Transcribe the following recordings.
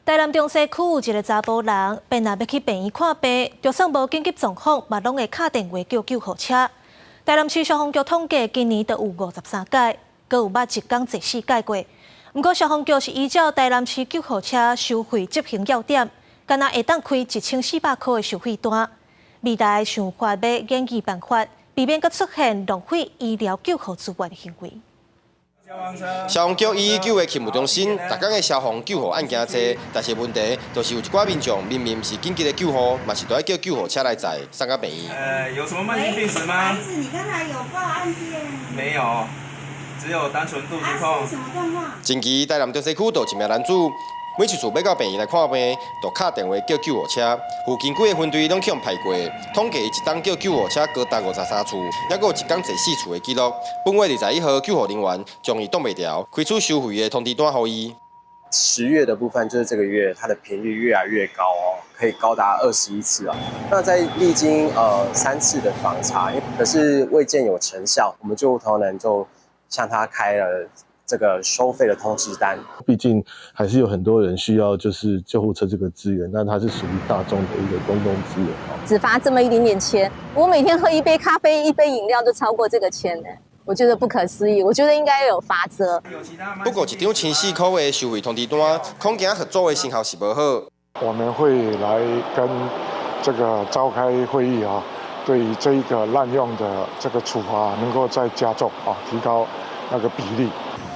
台南中西区有一个查甫人，便若要去病院看病，就算无紧急状况，嘛拢会敲电话叫救护车。台南市消防局统计，今年就有53件，阁有捌一天坐4件过。不过消防局是依照台南市救护车收费执行要点，敢若会当开1400块的收费单。未来想法要研究办法，避免阁出现浪费医疗救护资源的行为。 消防局119的勤务中心，逐天的消防救护案件多，但是问题就是有一寡民众明明是紧急的救护，嘛是都要叫救护车来载，送到病院。有什么慢性病史吗？不好意思，你刚才有报案件？没有，只有单纯肚子痛。什么状况？近期台南中西区就有一名男子，每一次要到病院来看病，就敲电话叫救护车。附近几个分队拢去用排过，统计一天叫救护车高达53次，还有一天坐4次的记录。本月21号，救护人员将伊挡袂掉，开出收费的通知单给伊。10月的部分就是这个月，它的频率越来越高哦，可以高达21次啊。那在历经3次的访查，可是未见有成效，我们救护同仁就向他开了这个收费的通知单。毕竟还是有很多人需要就是救护车这个资源，那它是属于大众的一个公共资源。只罚这么一点点钱，我每天喝一杯咖啡、一杯饮料就超过这个钱呢。 我觉得不可思议，我觉得应该有罚则。不过，一张1400块的收费通知单，恐惊合作的成效是无好。我们会来跟这个召开会议啊，对于这一个滥用的这个处罚能够再加重啊，提高那个比例。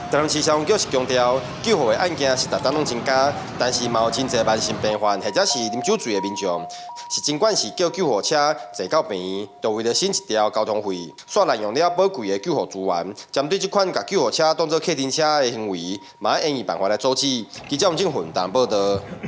台南市消防局是强调，救护的案件是逐天拢增加，但是嘛有真侪慢性病患或者是啉酒醉的民众，是尽管是叫救护车坐到病院，都为了省一条交通费，煞滥用了宝贵的救护资源。针对这款把救护车当作客停车的行为，嘛要研议办法来阻止。记者王正云台南报道。